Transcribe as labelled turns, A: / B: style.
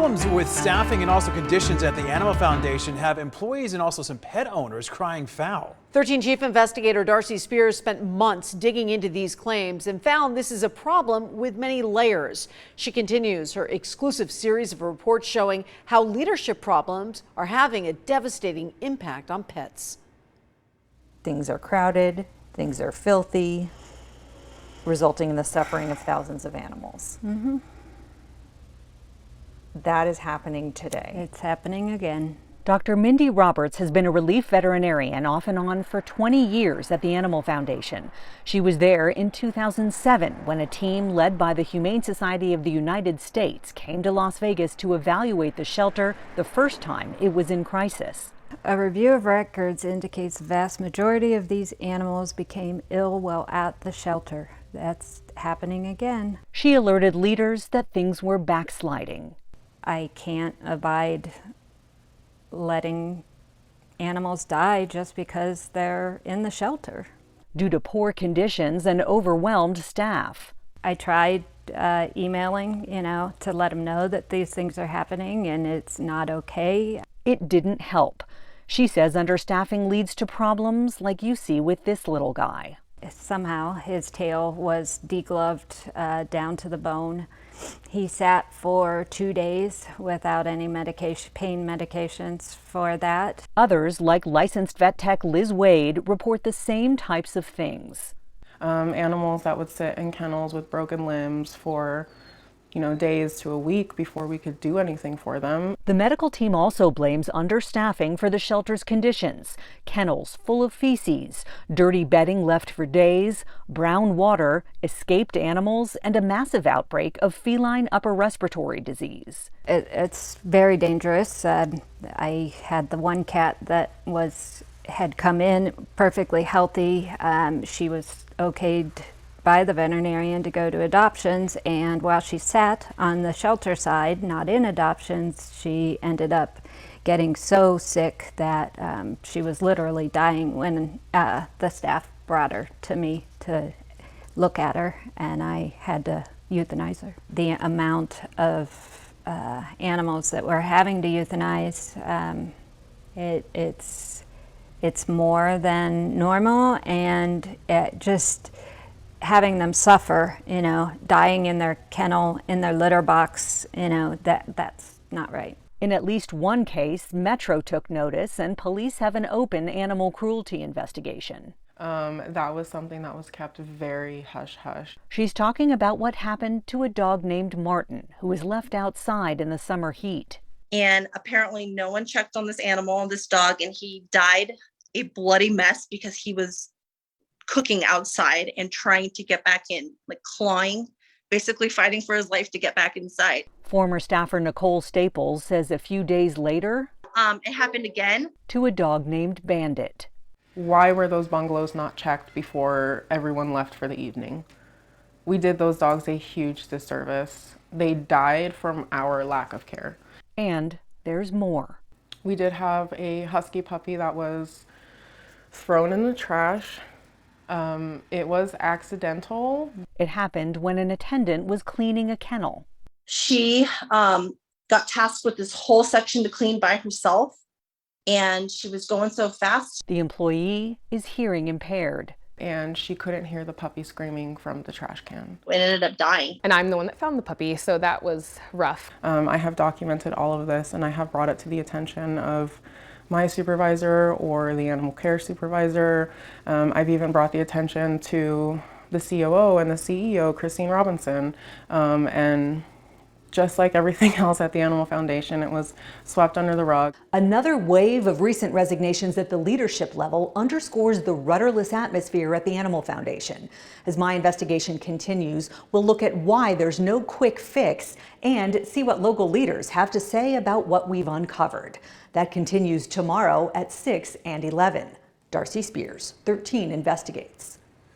A: Problems with staffing and also conditions at the Animal Foundation have employees and also some pet owners crying foul.
B: 13 Chief Investigator Darcy Spears spent months digging into these claims and found this is a problem with many layers. She continues her exclusive series of reports showing how leadership problems are having a devastating impact on pets.
C: Things are crowded, things are filthy, resulting in the suffering of thousands of animals. That is happening today.
D: It's happening again.
E: Dr. Mindy Roberts has been a relief veterinarian off and on for 20 years at the Animal Foundation. She was there in 2007 when a team led by the Humane Society of the United States came to Las Vegas to evaluate the shelter the first time it was in crisis.
D: A review of records indicates the vast majority of these animals became ill while at the shelter. That's happening again.
E: She alerted leaders that things were backsliding.
D: I can't abide letting animals die just because they're in the shelter.
E: Due to poor conditions and overwhelmed staff.
D: I tried emailing, to let them know that these things are happening and it's not okay.
E: It didn't help. She says understaffing leads to problems like you see with this little guy.
D: Somehow his tail was degloved down to the bone. He sat for 2 days without any pain medications for that.
E: Others, like licensed vet tech Liz Wade, report the same types of things.
F: Animals that would sit in kennels with broken limbs for days to a week before we could do anything for them.
E: The medical team also blames understaffing for the shelter's conditions. Kennels full of feces, dirty bedding left for days, brown water, escaped animals, and a massive outbreak of feline upper respiratory disease.
D: It's very dangerous. I had the one cat that had come in perfectly healthy. She was okayed by the veterinarian to go to adoptions, and while she sat on the shelter side, not in adoptions, she ended up getting so sick that she was literally dying when the staff brought her to me to look at her, and I had to euthanize her. The amount of animals that we're having to euthanize, it's more than normal, and it just having them suffer, dying in their kennel, in their litter box, that's not right.
E: In at least one case, Metro took notice and police have an open animal cruelty investigation.
F: That was something that was kept very hush-hush.
E: She's talking about what happened to a dog named Martin, who was left outside in the summer heat.
G: And apparently no one checked on this animal, this dog, and he died a bloody mess because he was cooking outside and trying to get back in, like clawing, basically fighting for his life to get back inside.
E: Former staffer Nicole Staples says a few days later,
G: it happened again
E: to a dog named Bandit.
F: Why were those bungalows not checked before everyone left for the evening? We did those dogs a huge disservice. They died from our lack of care.
E: And there's more.
F: We did have a husky puppy that was thrown in the trash. It was accidental.
E: It happened when an attendant was cleaning a kennel.
G: She got tasked with this whole section to clean by herself, and she was going so fast.
E: The employee is hearing impaired.
F: And she couldn't hear the puppy screaming from the trash can.
G: It ended up dying.
H: And I'm the one that found the puppy, so that was rough.
F: I have documented all of this, and I have brought it to the attention of my supervisor or the animal care supervisor. I've even brought the attention to the COO and the CEO, Christine Robinson, and just like everything else at the Animal Foundation, it was swept under the rug.
I: Another wave of recent resignations at the leadership level underscores the rudderless atmosphere at the Animal Foundation. As my investigation continues, we'll look at why there's no quick fix and see what local leaders have to say about what we've uncovered. That continues tomorrow at 6 and 11. Darcy Spears, 13 Investigates.